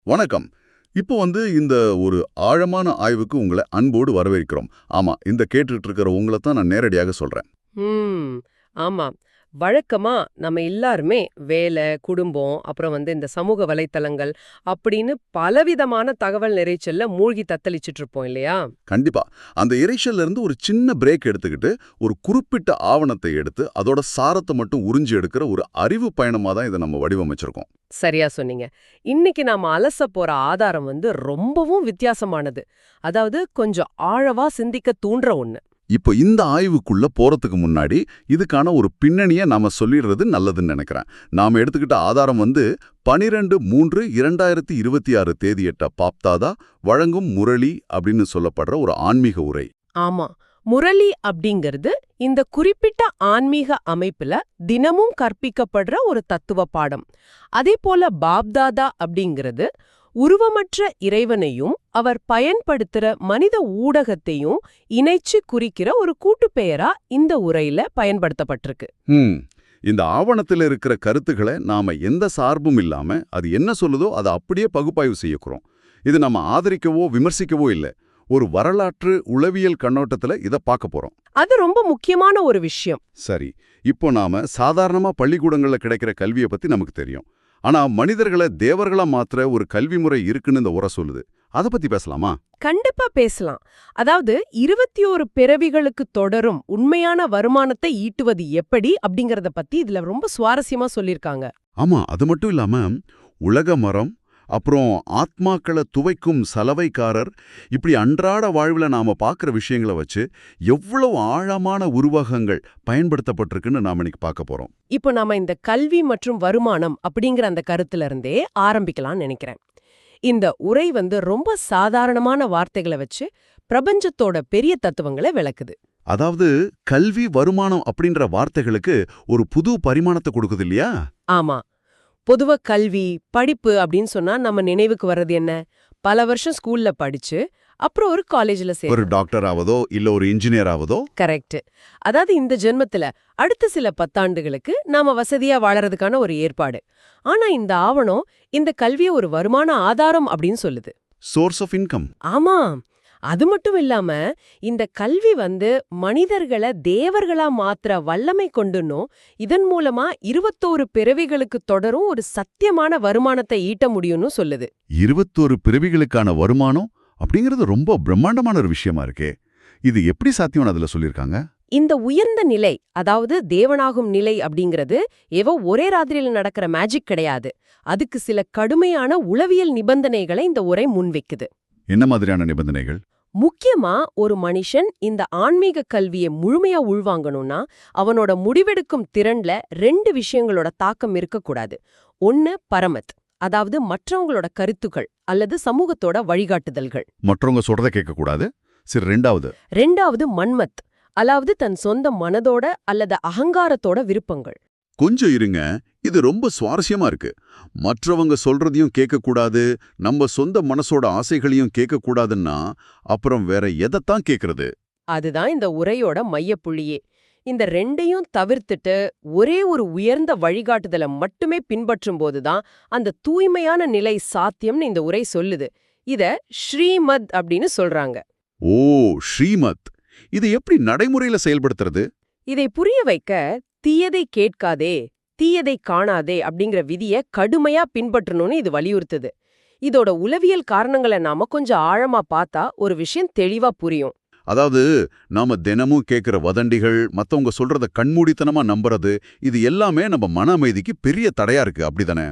வணக்கம். இப்போ இந்த ஒரு ஆழமான ஆய்வுக்கு உங்கள அன்போடு வரவேற்கிறோம். ஆமா, இந்த கேட்டுட்டு இருக்கிற உங்கள தான் நான் நேரடியாக சொல்றேன். ம். ஆமா. வழக்கமா நம்ம எல்லாருமே வேலை, குடும்பம், அப்புறம் இந்த சமூக வலைத்தளங்கள் அப்படின்னு பலவிதமான தகவல் இரைச்சல்ல மூழ்கி தத்தளிச்சுட்டு இருப்போம் இல்லையா? கண்டிப்பா. அந்த இரைச்சல்ல இருந்து ஒரு சின்ன பிரேக் எடுத்துக்கிட்டு, ஒரு குறிப்பிட்ட ஆவணத்தை எடுத்து, அதோட சாரத்த மட்டும் உறிஞ்சி எடுக்கிற ஒரு அறிவு பயணமா தான் இத நம்ம வடிவமைச்சிருக்கோம். சரியா சொன்னீங்க. இன்னைக்கு நாம அலசப் போற ஆதாரம் ரொம்பவும் வித்தியாசமானது. அதாவது கொஞ்சம் ஆழவா சிந்திக்க தூண்டுற ஒண்ணு. இப்போ இந்த ஆய்வுக்குள்ள போறதுக்கு முன்னாடி, இதுக்கான ஒரு பின்னணிய நாம சொல்லிடுறது நல்லதுன்னு நெனைக்கிறேன். நாம எடுத்துக்கிட்ட ஆதாரம் 12/3/2026 தேதியிட்ட பாப்தாதா வழங்கும் முரளி அப்படின்னு சொல்லப்படுற ஒரு ஆன்மீக உரை. ஆமா. முரளி அப்படிங்கிறது இந்த குறிப்பிட்ட ஆன்மீக அமைப்புல தினமும் கற்பிக்கப்படுற ஒரு தத்துவ பாடம். அதே போல பாப்தாதா அப்படிங்கிறது உருவமற்ற இறைவனையும் அவர் பயன்படுத்துற மனித ஊடகத்தையும் இணைச்சு குறிக்கிற ஒரு கூட்டுப்பெயரா இந்த உரையில பயன்படுத்தப்பட்டிருக்கு. ம். இந்த ஆவணத்துல இருக்கிற கருத்துக்களை நாம எந்த சார்பும் இல்லாம, அது என்ன சொல்லுதோ அதை அப்படியே பகுப்பாய்வு செய்யக்கிறோம். இது நம்ம ஆதரிக்கவோ விமர்சிக்கவோ இல்ல. ஒரு வரலாற்று உளவியல் கண்ணோட்டத்துல இத பார்க்க போறோம். அது ரொம்ப முக்கியமான ஒரு விஷயம். சரி, இப்போ நாம சாதாரணமா பள்ளிக்கூடங்கள்ல கிடைக்கிற கல்வியை பத்தி நமக்கு தெரியும். ஆனா மனிதர்களை தேவர்களா மாத்துற ஒரு கல்வி முறை இருக்குன்னு இந்த உரை சொல்லுது. அத பத்தி பேசலாமா? கண்டிப்பா பேசலாம். அதாவது 21 பிறவிகளுக்கு தொடரும் உண்மையான வருமானத்தை ஈட்டுவது எப்படி அப்படிங்கறத பத்தி இதுல ரொம்ப சுவாரஸ்யமா சொல்லிருக்காங்க. ஆமா, அது மட்டும் இல்லாம உலக மரம், அப்புறம் ஆத்மாக்களை துவைக்கும் சலவைக்காரர், இப்படி அன்றாட வாழ்வுல நாம பார்க்குற விஷயங்களை வச்சு எவ்வளவு ஆழமான உருவகங்கள் பயன்படுத்தப்பட்டிருக்குன்னு நாம இன்னைக்கு பார்க்க போறோம். இப்போ நாம இந்த கல்வி மற்றும் வருமானம் அப்படிங்கிற அந்த கருத்துல இருந்தே ஆரம்பிக்கலாம்னு நினைக்கிறேன். இந்த உரை ரொம்ப சாதாரணமான வார்த்தைகளை வச்சு பிரபஞ்சத்தோட பெரிய தத்துவங்களை விளக்குது. அதாவது கல்வி, வருமானம் அப்படின்ற வார்த்தைகளுக்கு ஒரு புது பரிமாணத்தை கொடுக்குது இல்லையா? ஆமா. பொதுவா கல்வி, படிப்பு அப்படின்னு சொன்னா நம்ம நினைவுக்கு வர்றது என்ன? பல வருஷம் ஸ்கூல்ல படிச்சு, அப்புறம் ஒரு காலேஜ்ல ஒரு சேர்றது. டாக்டர் ஆவதோ இல்ல ஒரு இன்ஜினியர் ஆவதோ. கரெக்ட். அதாவது இந்த ஜென்மத்துல அடுத்த சில பத்தாண்டுகளுக்கு நாம வசதியா வாழறதுக்கான ஒரு ஏற்பாடு. ஆனா இந்த ஆவணம் இந்த கல்வியை ஒரு வருமான ஆதாரம் அப்படின்னு சொல்லுது. Source of income. ஆமா. அது மட்டும் இல்லாம இந்த கல்வி மனிதர்களை தேவர்களா மாத்துற வல்லமை கொண்டுன்னும், இதன் மூலமா 21 பிறவிகளுக்கு தொடரும் ஒரு சத்தியமான வருமானத்தை ஈட்ட முடியும்னு சொல்லுது. 21 பிறவிகளுக்கான வருமானம் அப்படிங்கிறது ரொம்ப பிரம்மாண்டமான ஒரு விஷயமா இருக்கே. இது எப்படி சாத்தியம்னு அதுல சொல்லியிருக்காங்க? இந்த உயர்ந்த நிலை, அதாவது தேவனாகும் நிலை அப்படிங்கிறது ஏவோ ஒரே ராத்திரியில நடக்கிற மேஜிக் கிடையாது. அதுக்கு சில கடுமையான உளவியல் நிபந்தனைகளை இந்த உரை முன்வைக்குது. என்ன மாதிரியான நிபந்தனைகள்? முக்கியமா ஒரு மனுஷன் இந்த ஆன்மீக கல்வியை முழுமையா உள்வாங்கணும்னா அவனோட முடிவெடுக்கும் திறன்ல 2 விஷயங்களோட தாக்கம் இருக்கக்கூடாது. ஒன்னு பரமத், அதாவது மற்றவங்களோட கருத்துக்கள் அல்லது சமூகத்தோட வழிகாட்டுதல்கள். மற்றவங்க சொல்றத கேட்கக்கூடாது. சரி, ரெண்டாவது மன்மத், அதாவது தன் சொந்த மனதோட அல்லது அகங்காரத்தோட விருப்பங்கள். கொஞ்சம் இருங்க, இது ரொம்ப சுவாரஸ்யமா இருக்கு. மற்றவங்க சொல்றதையும் கேட்கக்கூடாது, நம்ம சொந்த மனசோட ஆசைகளையும் கேட்கக்கூடாதுன்னா அப்புறம் வேற எதைத்தான் கேட்கறது? அதுதான் இந்த உரையோட மையப்புள்ளியே. இந்த ரெண்டையும் தவிர்த்துட்டு ஒரே ஒரு உயர்ந்த வழிகாட்டுதலை மட்டுமே பின்பற்றும் போதுதான் அந்த தூய்மையான நிலை சாத்தியம்னு இந்த உரை சொல்லுது. இத ஸ்ரீமத் அப்படின்னு சொல்றாங்க. ஓ, ஸ்ரீமத். இது எப்படி நடைமுறையில செயல்படுத்துறது? இதை புரிய வைக்க தீயதை கேட்காதே, தீயதை காணாதே அப்படிங்கிற விதிய கடுமையா பின்பற்றணும்னு இது வலியுறுத்துது. இதோட உளவியல் காரணங்களை நாம கொஞ்சம் ஆழமா பார்த்தா ஒரு விஷயம் தெளிவா புரியும். அதாவது நாம தினமும் கேட்கிற வதந்திகள், மத்தவங்க சொல்றத கண்மூடித்தனமா நம்புறது, இது எல்லாமே நம்ம மன அமைதிக்கு பெரிய தடையா இருக்கு, அப்படிதானே?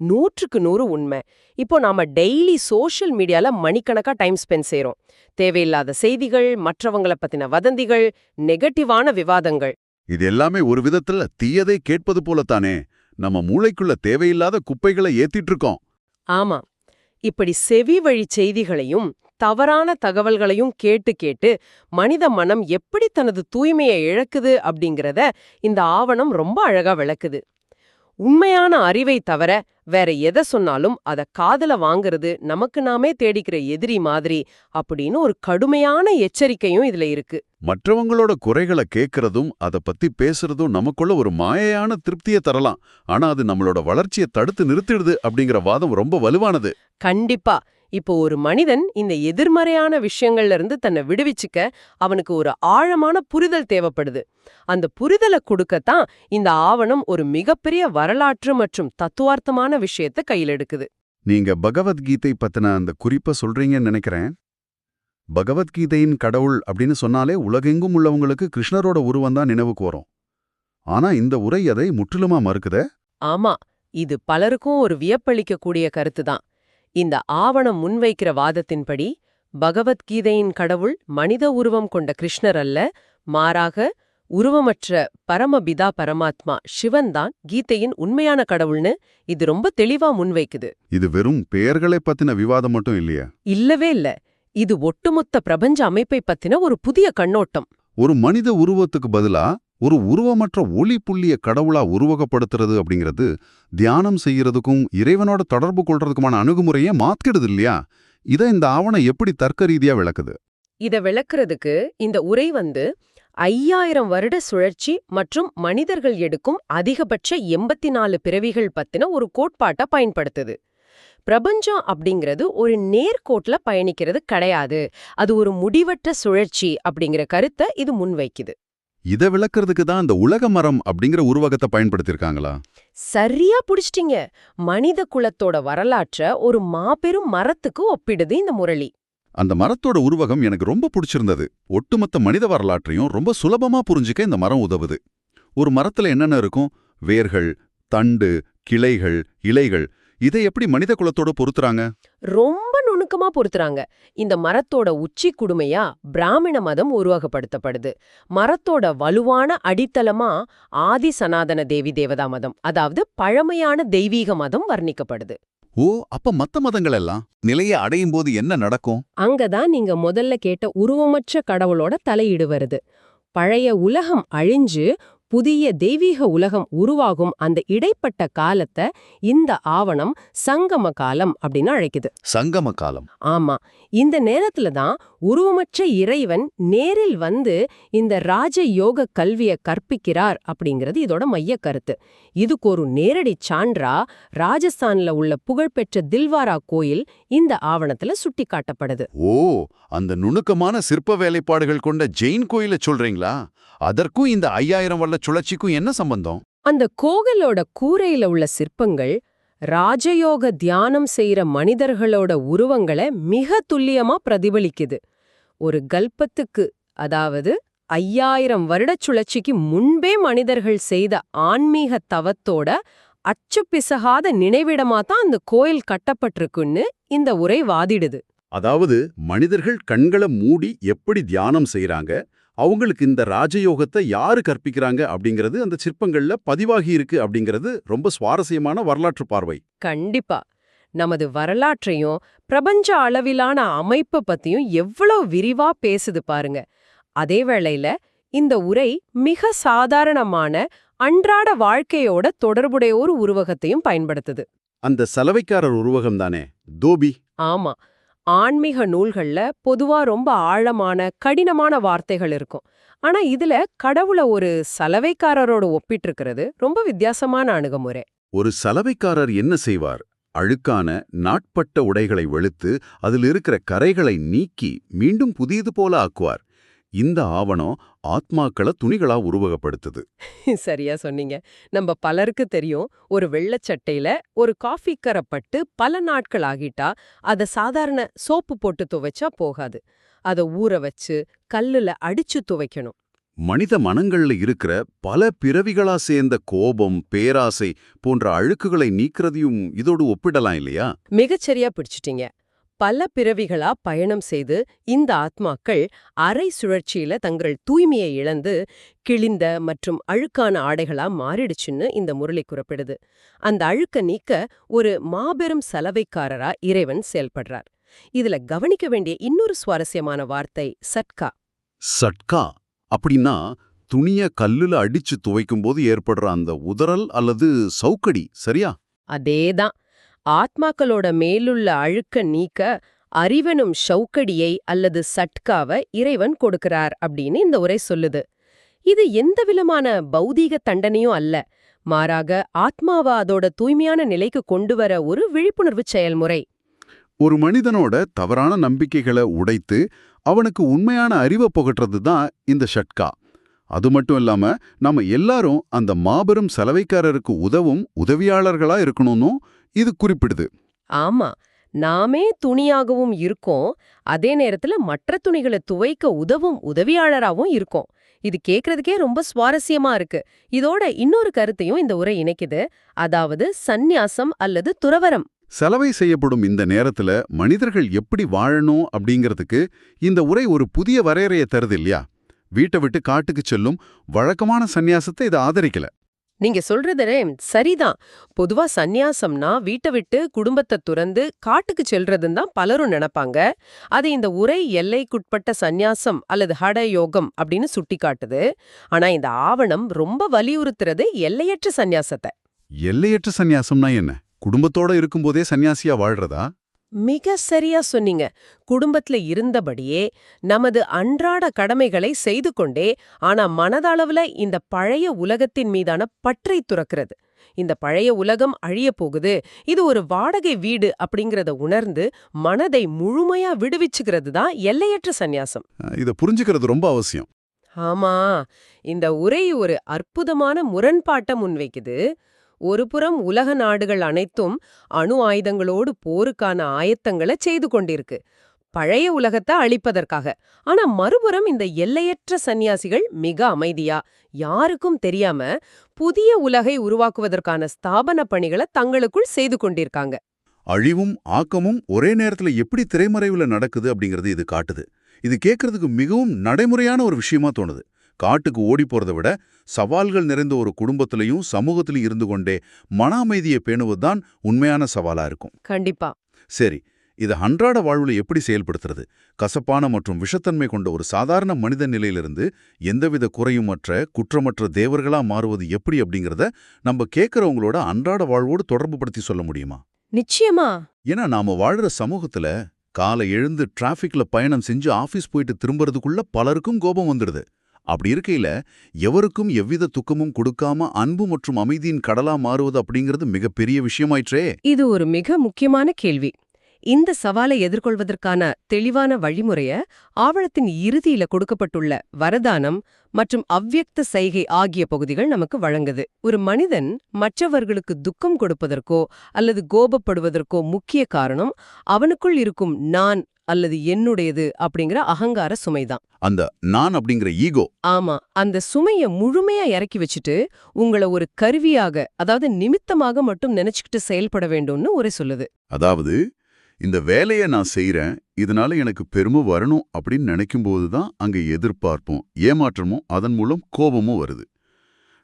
100க்கு 100 உண்மை. இப்போ நாம டெய்லி சோஷியல் மீடியால மணிக்கணக்கா டைம் ஸ்பெண்ட் செய்றோம். தேவையில்லாத செய்திகள், மற்றவங்கள பத்தின வதந்திகள், நெகட்டிவான விவாதங்கள். இது எல்லாமே ஒரு விதத்துல தீயதை கேட்பது போலத்தானே. நம்ம மூளைக்குள்ள தேவையில்லாத குப்பைகளை ஏத்திட்டு இருக்கோம். ஆமா. இப்படி செவி வழி செய்திகளையும் தவறான தகவல்களையும் கேட்டு கேட்டு மனித மனம் எப்படி தனது தூய்மையை இழக்குது அப்படிங்கறத இந்த ஆவணம் ரொம்ப அழகா விளக்குது. உண்மையான அறிவை தவிர வேற எதை சொன்னாலும் அத காதுல வாங்குறது நமக்கு நாமே தேடிக்கிற எதிரி மாதிரி அப்படின்னு ஒரு கடுமையான எச்சரிக்கையும் இதுல இருக்கு. மற்றவங்களோட குறைகளை கேட்கறதும் அத பத்தி பேசுறதும் நமக்குள்ள ஒரு மாயையான திருப்தியை தரலாம். ஆனா அது நம்மளோட வளர்ச்சியை தடுத்து நிறுத்திடுது அப்படிங்கிற வாதம் ரொம்ப வலுவானது. கண்டிப்பா. இப்போ ஒரு மனிதன் இந்த எதிர்மறையான விஷயங்கள்ல இருந்து தன்னை விடுவிச்சுக்க அவனுக்கு ஒரு ஆழமான புரிதல் தேவைப்படுது. அந்த புரிதலை கொடுக்கத்தான் இந்த ஆவணம் ஒரு மிகப்பெரிய வரலாற்று மற்றும் தத்துவார்த்தமான விஷயத்தை கையில் எடுக்குது. நீங்க பகவத்கீதை பத்தின அந்த குறிப்பை சொல்றீங்கன்னு நினைக்கிறேன். பகவத்கீதையின் கடவுள் அப்படின்னு சொன்னாலே உலகெங்கும் உள்ளவங்களுக்கு கிருஷ்ணரோட உருவம் தான் நினைவுக்கு வரும். ஆனா இந்த உரை அதை முற்றிலுமா மறுக்குதே. ஆமா, இது பலருக்கும் ஒரு வியப்பளிக்கக்கூடிய கருத்துதான். இந்த ஆவணம் முன்வைக்கிற வாதத்தின்படி பகவத்கீதையின் கடவுள் மனித உருவம் கொண்ட கிருஷ்ணர் அல்ல, மாறாக உருவமற்ற பரமபிதா பரமாத்மா சிவன் தான் கீதையின் உண்மையான கடவுள்னு இது ரொம்ப தெளிவா முன்வைக்குது. இது வெறும் பெயர்களை பத்தின விவாதம் மட்டும் இல்லையா? இல்லவே இல்ல. இது ஒட்டுமொத்த பிரபஞ்ச அமைப்பை பத்தின ஒரு புதிய கண்ணோட்டம். ஒரு மனித உருவத்துக்கு பதிலா ஒரு உருவமற்ற ஒளி புள்ளிய கடவுளா உருவகப்படுத்துறது அப்படிங்கிறது தியானம் செய்யறதுக்கும் இறைவனோட தொடர்பு கொள்றதுக்குமான அணுகுமுறையே மாத்திடுது இல்லையா? இதை இந்த ஆவணம் எப்படி தர்க்க ரீதியா விளக்குது? இத விளக்குறதுக்கு இந்த உரை 5000 வருட சுழற்சி மற்றும் மனிதர்கள் எடுக்கும் அதிகபட்ச 84 பிறவிகள் பத்தின ஒரு கோட்பாட்டை பயன்படுத்துது. பிரபஞ்சம் அப்படிங்கிறது ஒரு நேர்கோட்ல பயணிக்கிறது கிடையாது, அது ஒரு முடிவற்ற சுழற்சி அப்படிங்கிற கருத்தை இது முன்வைக்குது. இதை விளக்குறதுக்கு தான் இந்த உலக மரம் அப்படிங்கிற உருவகத்தை பயன்படுத்தியிருக்காங்களா? சரியா புடிச்சிட்டீங்க. மனித குலத்தோட வரலாற்ற ஒரு மாபெரும் மரத்துக்கு ஒப்பிடுது இந்த முரளி. அந்த மரத்தோட உருவகம் எனக்கு ரொம்ப பிடிச்சிருந்தது. ஒட்டுமொத்த மனித வரலாற்றையும் ரொம்ப சுலபமா புரிஞ்சுக்க இந்த மரம் உதவுது. ஒரு மரத்துல என்னென்ன இருக்கும்? வேர்கள், தண்டு, கிளைகள், இலைகள். இதை எப்படி மனித குலத்தோட பொருத்துறாங்க? ரொம்ப நுணுக்கமா பொறுத்துறாங்க. இந்த மரத்தோட உச்சி குடுமையா பிராமண மதம் உருவகப்படுத்தப்படுது. மரத்தோட வலுவான அடித்தளமா ஆதி சனாதன தேவி தேவதா மதம், அதாவது பழமையான தெய்வீக மதம் வர்ணிக்கப்படுது. ஓ, அப்ப மத்த மதங்கள் எல்லாம் நிலையை அடையும் போது என்ன நடக்கும்? அங்கதான் நீங்க முதல்ல கேட்ட உருவமற்ற கடவுளோட தலையீடு வருது. பழைய உலகம் அழிஞ்சு புதிய தெய்வீக உலகம் உருவாகும் அந்த இடைப்பட்ட காலத்தை இந்த ஆவணம் சங்கம காலம் அப்படின்னு அழைக்குது. சங்கம காலம். ஆமா, இந்த நேரத்துல தான் உருவமற்ற இறைவன் நேரில் வந்து இந்த ராஜ யோக கல்வியை கற்பிக்கிறார் அப்படிங்கிறது இதோட மைய கருத்து. இதுக்கு ஒரு நேரடி சான்றா ராஜஸ்தான்ல உள்ள புகழ்பெற்ற தில்வாரா கோயில் இந்த ஆவணத்துல சுட்டி காட்டப்படுது. ஓ, அந்த நுணுக்கமான சிற்ப வேலைப்பாடுகள் கொண்ட ஜெயின் கோயில சொல்றீங்களா? அதற்கும் இந்த 5000 வருட சுழற்சிக்கும் என்ன சம்பந்தம்? அந்த கோவிலோட கூரையில உள்ள சிற்பங்கள் ராஜயோக தியானம் செய்யற மனிதர்களோட உருவங்களை மிக துல்லியமா பிரதிபலிக்குது. ஒரு கல்பத்துக்கு, அதாவது 5000 வருட சுழற்சிக்கு முன்பே மனிதர்கள் செய்த ஆன்மீக தவத்தோட அச்சுப்பிசகாத நினைவிடமா தான் அந்த கோயில் கட்டப்பட்டிருக்குன்னு இந்த உரை வாதிடுது. அதாவது மனிதர்கள் கண்களை மூடி எப்படி தியானம் செய்யறாங்க, அவங்களுக்கு இந்த ராஜயோகத்தை யாரு கற்பிக்கிறாங்க அப்படிங்கிறது அந்த சிற்பங்கள்ல பதிவாகி இருக்கு அப்படிங்கிறது ரொம்ப சுவாரஸ்யமான வரலாற்று பார்வை. கண்டிப்பா. நமது வரலாற்றையும் பிரபஞ்ச அளவிலான அமைப்பை பத்தியும் எவ்வளவு விரிவா பேசுது பாருங்க. அதே வேளையில இந்த உரை மிக சாதாரணமான அன்றாட வாழ்க்கையோட தொடர்புடைய ஒரு உருவகத்தையும் பயன்படுத்துது. அந்த சலவைக்காரர் உருவகம் தானே தோபி? ஆமா, ஆன்மீக நூல்கள்ல பொதுவா ரொம்ப ஆழமான கடினமான வார்த்தைகள் இருக்கும். ஆனா இதுல கடவுளை ஒரு சலவைக்காரரோட ஒப்பிட்டிருக்கிறது ரொம்ப வித்தியாசமான அணுகுமுறை. ஒரு சலவைக்காரர் என்ன செய்வார்? அழுக்கான நாட்பட்ட உடைகளை வெளுத்து அதில் இருக்கிற கரைகளை நீக்கி மீண்டும் புதியது போல ஆக்குவார். இந்த ஆவணம் ஆத்மாக்களை துணிகளா உருவகப்படுத்துது. சரியா சொன்னீங்க. நம்ம பலருக்கு தெரியும், ஒரு வெள்ளச்சட்டையில ஒரு காஃபி கரைப்பட்டு பல நாட்கள் ஆகிட்டா அத சாதாரண சோப்பு போட்டு துவைச்சா போகாது. அத ஊற வச்சு கல்லுல அடிச்சு துவைக்கணும். மனித மனங்கள்ல இருக்கிற பல பிறவிகளா சேர்ந்த கோபம், பேராசை போன்ற அழுக்குகளை நீக்கிறதையும் இதோடு ஒப்பிடலாம் இல்லையா? மிகச்சரியா பிடிச்சிட்டீங்க. பல பிறவிகளா பயணம் செய்து இந்த ஆத்மாக்கள் அரை சுழற்சியில தங்கள் தூய்மையை இழந்து கிழிந்த மற்றும் அழுக்கான ஆடைகளா மாறிடுச்சுன்னு இந்த முரளி குறிப்பிடுது. அந்த அழுக்க நீக்க ஒரு மாபெரும் சலவைக்காரரா இறைவன் செயல்படுறார். இதுல கவனிக்க வேண்டிய இன்னொரு சுவாரஸ்யமான வார்த்தை சட்கா. சட்கா அப்படின்னா துணிய கல்லுல அடிச்சு துவைக்கும்போது ஏற்படுற அந்த உதறல் அல்லது சவுக்கடி, சரியா? அதேதான். ஆத்மாக்களோட மேலுள்ள அழுக்க நீக்க அறிவெனும் ஷௌக்கடியை அல்லது சட்காவை இறைவன் கொடுக்கிறார் அப்படின்னு இந்த உரை சொல்லுது. இது எந்த விதமான பௌதீக தண்டனையும் அல்ல, மாறாக ஆத்மாவை அதோட தூய்மையான நிலைக்கு கொண்டு வர ஒரு விழிப்புணர்வு செயல்முறை. ஒரு மனிதனோட தவறான நம்பிக்கைகளை உடைத்து அவனுக்கு உண்மையான அறிவை புகட்டுறது தான் இந்த ஷட்கா. அது மட்டும் இல்லாம நம்ம எல்லாரும் அந்த மாபெரும் சலவைக்காரருக்கு உதவும் உதவியாளர்களா இருக்கணும்னு இது குறிப்பிடுது. ஆமா, நாமே துணியாகவும் இருக்கோம், அதே நேரத்துல மற்ற துணிகளை துவைக்க உதவும் உதவியாளராகவும் இருக்கோம். இது கேக்குறதுக்கே ரொம்ப சுவாரஸ்யமா இருக்கு. இதோட இன்னொரு கருத்தையும் இந்த உரை இணைக்குது, அதாவது சந்நியாசம் அல்லது துறவரம். சலவை செய்யப்படும் இந்த நேரத்துல மனிதர்கள் எப்படி வாழணும் அப்படிங்கிறதுக்கு இந்த உரை ஒரு புதிய வரையறையை தருது இல்லையா? வீட்டை விட்டு காட்டுக்கு செல்லும் வழக்கமான சந்நியாசத்தை இது ஆதரிக்கல. நீங்க சொல்றதே சரிதான். பொதுவா சந்நியாசம்னா வீட்டை விட்டு குடும்பத்தை துறந்து காட்டுக்கு செல்றதுன்னு தான் பலரும் நினைப்பாங்க. அது இந்த உரை எல்லைக்குட்பட்ட சந்நியாசம் அல்லது ஹட யோகம் அப்படின்னு சுட்டிக்காட்டுது. ஆனா இந்த ஆவணம் ரொம்ப வலியுறுத்துறது எல்லையற்ற சந்நியாசத்தை. எல்லையற்ற சந்நியாசம்னா என்ன? குடும்பத்தோட இருக்கும்போதே சந்நியாசியா வாழ்றதா? மிக சரியா சொன்னீங்க. குடும்பத்துல இருந்தபடியே நமது அன்றாட கடமைகளை செய்து கொண்டே, ஆனா மனதளவுல இந்த பழைய உலகத்தின் மீதான பற்றை துறக்கிறது. இந்த பழைய உலகம் அழிய போகுது, இது ஒரு வாடகை வீடு அப்படிங்கறத உணர்ந்து மனதை முழுமையா விடுவிச்சுக்கிறது தான் எல்லையற்ற சந்நியாசம். இத புரிஞ்சுக்கிறது ரொம்ப அவசியம். ஆமா, இந்த உரை ஒரு அற்புதமான முரண்பாட்டை முன்வைக்குது. ஒருபுறம் உலக நாடுகள் அனைத்தும் அணு ஆயுதங்களோடு போருக்கான ஆயத்தங்களை செய்து கொண்டிருக்கு, பழைய உலகத்தை அழிப்பதற்காக. ஆனா மறுபுறம் இந்த எல்லையற்ற சந்நியாசிகள் மிக அமைதியா, யாருக்கும் தெரியாம புதிய உலகை உருவாக்குவதற்கான ஸ்தாபன பணிகளை தங்களுக்குள் செய்து கொண்டிருக்காங்க. அழிவும் ஆக்கமும் ஒரே நேரத்துல எப்படி திரைமறைவுல நடக்குது அப்படிங்கறது இது காட்டுது. இது கேட்கறதுக்கு மிகவும் நடைமுறையான ஒரு விஷயமா தோணுது. காட்டுக்கு ஓடி போறதை விட சவால்கள் நிறைந்த ஒரு குடும்பத்திலையும் சமூகத்திலையும் இருந்து கொண்டே மன அமைதியை பேணுவதுதான் உண்மையான சவாலா இருக்கும். கண்டிப்பா. சரி, இதை அன்றாட வாழ்வுல எப்படி செயல்படுத்துறது? கசப்பான மற்றும் விஷத்தன்மை கொண்ட ஒரு சாதாரண மனித நிலையிலிருந்து எந்தவித குறையுமற்ற குற்றமற்ற தேவர்களா மாறுவது எப்படி அப்படிங்கறத நம்ம கேட்கறவங்களோட அன்றாட வாழ்வோடு தொடர்பு படுத்தி சொல்ல முடியுமா? நிச்சயமா. ஏன்னா நாம வாழ்ற சமூகத்துல காலை எழுந்து டிராஃபிக்ல பயணம் செஞ்சு ஆபீஸ் போயிட்டு திரும்புறதுக்குள்ள பலருக்கும் கோபம் வந்துடுது. அப்படி இருக்கையில எவருக்கும் எவ்வித துக்கமும் கொடுக்காம அன்பு மற்றும் அமைதியின் கடலா மாறுவது அப்படிங்கிறது மிகப்பெரிய விஷயமாயிற்றே. இது ஒரு மிக முக்கியமான கேள்வி. இந்த சவாலை எதிர்கொள்வதற்கான தெளிவான வழிமுறைய ஆவணத்தின் இறுதியில கொடுக்கப்பட்டுள்ள வரதானம் மற்றும் அவ்யக்த சைகை ஆகிய பகுதிகள் நமக்கு வழங்குது. ஒரு மனிதன் மற்றவர்களுக்கு துக்கம் கொடுப்பதற்கோ அல்லது கோபப்படுவதற்கோ முக்கிய காரணம் அவனுக்குள் இருக்கும் நான் அல்லது என்னுடையது அப்படிங்கிற அகங்கார சுமைதான். அந்த நான் அப்படிங்கிற ஈகோ. ஆமா, அந்த சுமைய முழுமையா இறக்கி வச்சுட்டு உங்களை ஒரு கருவியாக, அதாவது நிமித்தமாக மட்டும் நினைச்சுக்கிட்டு செயல்பட வேண்டும்னு உரை சொல்லுது. அதாவது இந்த வேலையை நான் செய்யறேன், இதனால எனக்கு பெருமை வரணும் அப்படின்னு நினைக்கும்போது தான் அங்க எதிர்பார்ப்பும் ஏமாற்றமும் அதன் மூலம் கோபமும் வருது.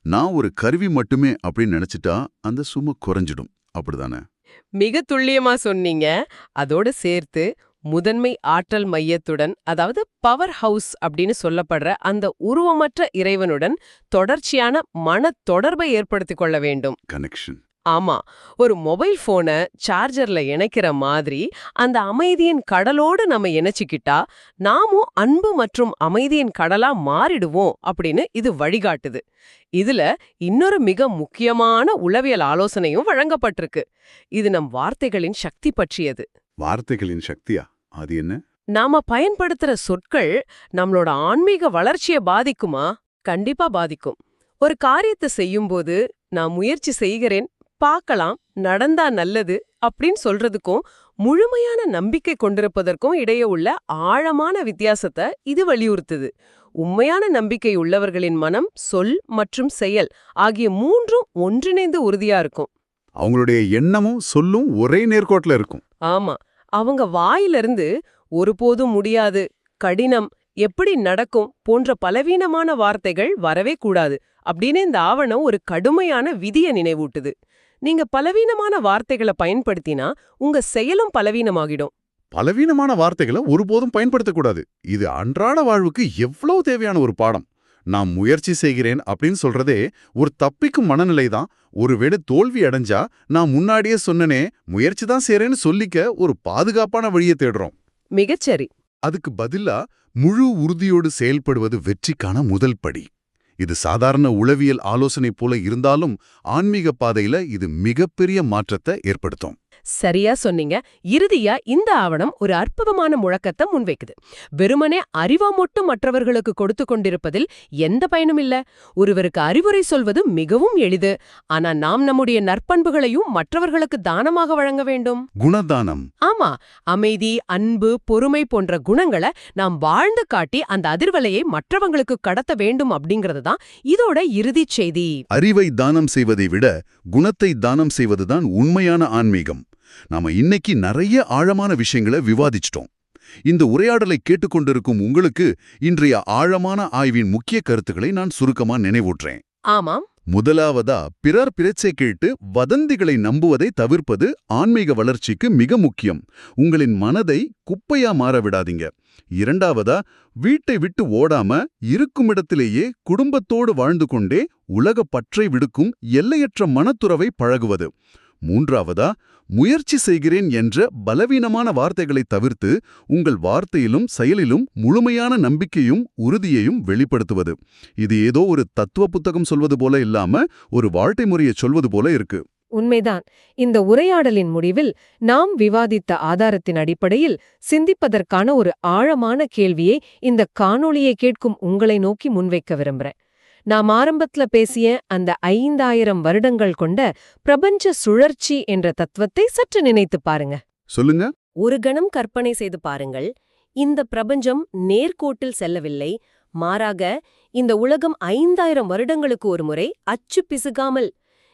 நான் ஒரு கருவி மட்டுமே அப்படின்னு நினைச்சிட்டா அந்த சுமை குறைஞ்சிடும். அப்படிதானே? மிக துல்லியமா சொன்னீங்க. அதோட சேர்த்து முதன்மை ஆற்றல் மையத்துடன், அதாவது பவர் ஹவுஸ் அப்படின்னு சொல்லப்படுற அந்த உருவமற்ற இறைவனுடன் தொடர்ச்சியான மன தொடர்பை ஏற்படுத்திக் கொள்ள வேண்டும். கனெக்ஷன். ஆமா, ஒரு மொபைல் போனை சார்ஜர்ல இணைக்கிற மாதிரி அந்த அமைதியின் கடலோடு நம்ம இணைச்சிக்கிட்டா நாமும் அன்பு மற்றும் அமைதியின் கடலா மாறிடுவோம் அப்படின்னு இது வழிகாட்டுது. இதுல இன்னொரு மிக முக்கியமான உளவியல் ஆலோசனையும் வழங்கப்பட்டிருக்கு. இது நம் வார்த்தைகளின் சக்தி பற்றியது. வார்த்தைகளின் சக்தியா? அது என்ன? நாம பயன்படுத்துற சொற்கள் நம்மளோட ஆன்மீக வளர்ச்சியை பாதிக்குமா? கண்டிப்பா பாதிக்கும். ஒரு காரியத்தை செய்யும்போது நான் முயற்சி செய்கிறேன், பார்க்கலாம், நடந்தா நல்லது அப்படின்னு சொல்றதுக்கும் முழுமையான நம்பிக்கை கொண்டிருப்பதற்கும் இடையே உள்ள ஆழமான வித்தியாசத்தை இது வலியுறுத்துது. உண்மையான நம்பிக்கை உள்ளவர்களின் மனம், சொல் மற்றும் செயல் ஆகிய மூன்றும் ஒன்றிணைந்து உறுதியா இருக்கும். அவங்களுடைய எண்ணமும் சொல்லும் ஒரே நேர்கோட்டில் இருக்கும். ஆமா, அவங்க வாயிலிருந்து ஒருபோதும் முடியாது, கடினம், எப்படி நடக்கும் போன்ற பலவீனமான வார்த்தைகள் வரவே கூடாது அப்படின்னு இந்த ஆவணம் ஒரு கடுமையான விதியை நினைவூட்டுது. நீங்க பலவீனமான வார்த்தைகளை பயன்படுத்தினா உங்க செயலும் பலவீனமாகிடும். பலவீனமான வார்த்தைகளை ஒருபோதும் பயன்படுத்தக்கூடாது. இது அன்றாட வாழ்வுக்கு எவ்வளவு தேவையான ஒரு பாடம். நான் முயற்சி செய்கிறேன் அப்படின்னு சொல்றதே ஒரு தப்பிக்கும் மனநிலை தான். ஒருவேளை தோல்வி அடைஞ்சா நான் முன்னாடியே சொன்னனே முயற்சி தான் செய்றேன்னு சொல்லிக்க ஒரு பாதுகாப்பான வழியை தேடுறோம். மிகச்சரி. அதுக்கு பதிலா முழு உறுதியோடு செயல்படுவது வெற்றிக்கான முதல் படி. இது சாதாரண உளவியல் ஆலோசனை போல இருந்தாலும் ஆன்மீக பாதையில இது மிகப்பெரிய மாற்றத்தை ஏற்படுத்தும். சரியா சொன்னீங்க. இறுதியா இந்த ஆவணம் ஒரு அற்புதமான முழக்கத்தை முன்வைக்குது. வெறுமனே அறிவா மட்டும் மற்றவர்களுக்கு கொடுத்து கொண்டிருப்பதில் எந்த பயனும் இல்ல. ஒருவருக்கு அறிவுரை சொல்வது மிகவும் எளிது. ஆனா நாம் நம்முடைய நற்பண்புகளையும் மற்றவர்களுக்கு தானமாக வழங்க வேண்டும். குணதானம். ஆமா, அமைதி, அன்பு, பொறுமை போன்ற குணங்களை நாம் வாழ்ந்து காட்டி அந்த அதிர்வலையை மற்றவங்களுக்கு கடத்த வேண்டும் அப்படிங்கறதுதான் இதோட இறுதிச் செய்தி. அறிவை தானம் செய்வதை விட குணத்தை தானம் செய்வதுதான் உண்மையான ஆன்மீகம். நாம இன்னைக்கு நிறைய ஆழமான விஷயங்களை விவாதிச்சிட்டோம். இந்த உரையாடலை கேட்டுக்கொண்டிருக்கும் உங்களுக்கு இன்றைய ஆழமான ஆய்வின் முக்கிய கருத்துக்களை நான் சுருக்கமா நினைவூட்டுறேன். ஆமாம். முதலாவதா, பிறர் பேச்சை கேட்டு வதந்திகளை நம்புவதை தவிர்ப்பது ஆன்மீக வளர்ச்சிக்கு மிக முக்கியம். உங்களின் மனதை குப்பையா மாற விடாதீங்க. இரண்டாவதா, வீட்டை விட்டு ஓடாம இருக்குமிடத்திலேயே குடும்பத்தோடு வாழ்ந்து கொண்டே உலக பற்றை விடுக்கும் எல்லையற்ற மனத்துறவை பழகுவது. மூன்றாவதா, முயற்சி செய்கிறேன் என்ற பலவீனமான வார்த்தைகளை தவிர்த்து உங்கள் வார்த்தையிலும் செயலிலும் முழுமையான நம்பிக்கையும் உறுதியையும் வெளிப்படுத்துவது. இது ஏதோ ஒரு தத்துவ புத்தகம் சொல்வது போல இல்லாம ஒரு வாழ்க்கை முறையை சொல்வது போல இருக்கு. உண்மைதான். இந்த உரையாடலின் முடிவில் நாம் விவாதித்த ஆதாரத்தின் அடிப்படையில் சிந்திப்பதற்கான ஒரு ஆழமான கேள்வியை இந்த காணொளியை கேட்கும் உங்களை நோக்கி முன்வைக்க விரும்புறேன். நாம் ஆரம்பத்துல பேசிய அந்த 5000 வருடங்கள் கொண்ட பிரபஞ்ச சுழற்சி என்ற தத்துவத்தை சற்று நினைத்து பாருங்க. சொல்லுங்க. ஒரு கணம் கற்பனை செய்து பாருங்கள். இந்த பிரபஞ்சம் நேர்கோட்டில் செல்லவில்லை. மாறாக இந்த உலகம் 5000 வருடங்களுக்கு ஒரு முறை அச்சு பிசுகாமல்,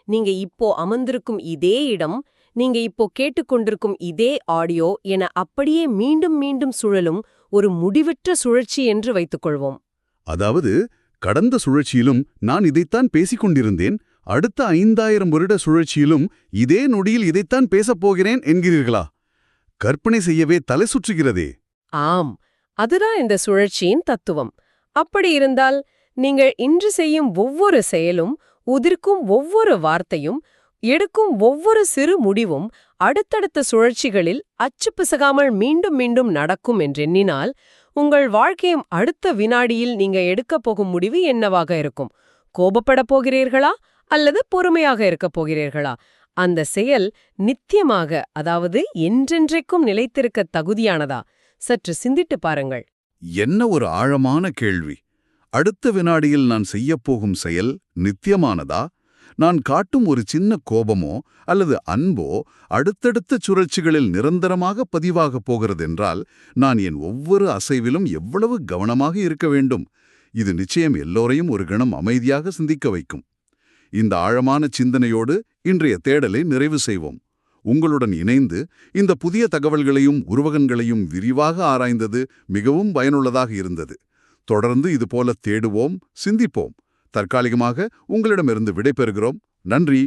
நீங்க இப்போ அமர்ந்திருக்கும் இதே இடம், நீங்க இப்போ கேட்டுக்கொண்டிருக்கும் இதே ஆடியோ என அப்படியே மீண்டும் மீண்டும் சுழலும் ஒரு முடிவற்ற சுழற்சி என்று வைத்துக்கொள்வோம். அதாவது கடந்த சுழற்சியிலும் நான் இதைத்தான் பேசிக் கொண்டிருந்தேன், அடுத்த 5000 வருட சுழற்சியிலும் இதே நொடியில் இதைத்தான் பேசப் போகிறேன் என்கிறீர்களா? கற்பனை செய்யவே தலை சுற்றுகிறதே. ஆம், அதுதான் இந்த சுழற்சியின் தத்துவம். அப்படி இருந்தால் நீங்கள் இன்று செய்யும் ஒவ்வொரு செயலும், உதிர்க்கும் ஒவ்வொரு வார்த்தையும், எடுக்கும் ஒவ்வொரு சிறு முடிவும் அடுத்தடுத்த சுழற்சிகளில் அச்சு பிசகாமல் மீண்டும் மீண்டும் நடக்கும் என்றெண்ணினால் உங்கள் வாழ்க்கையும் அடுத்த வினாடியில் நீங்க எடுக்கப் போகும் முடிவு என்னவாக இருக்கும்? கோபப்படப் போகிறீர்களா அல்லது பொறுமையாக இருக்கப் போகிறீர்களா? அந்த செயல் நித்தியமாக, அதாவது என்றென்றைக்கும் நிலைத்திருக்க தகுதியானதா? சற்று சிந்திட்டு பாருங்கள். என்ன ஒரு ஆழமான கேள்வி. அடுத்த வினாடியில் நான் செய்யப்போகும் செயல் நித்தியமானதா? நான் காட்டும் ஒரு சின்ன கோபமோ அல்லது அன்போ அடுத்தடுத்த சுழற்சிகளில் நிரந்தரமாக பதிவாகப் போகிறதென்றால் நான் என் ஒவ்வொரு அசைவிலும் எவ்வளவு கவனமாக இருக்க வேண்டும்? இது நிச்சயம் எல்லோரையும் ஒரு கணம் அமைதியாக சிந்திக்க வைக்கும். இந்த ஆழமான சிந்தனையோடு இன்றைய தேடலை நிறைவு செய்வோம். உங்களுடன் இணைந்து இந்த புதிய தகவல்களையும் உருவகங்களையும் விரிவாக ஆராய்ந்தது மிகவும் பயனுள்ளதாக இருந்தது. தொடர்ந்து இதுபோல தேடுவோம், சிந்திப்போம். தற்காலிகமாக உங்களிடமிருந்து விடைபெறுகிறோம். நன்றி.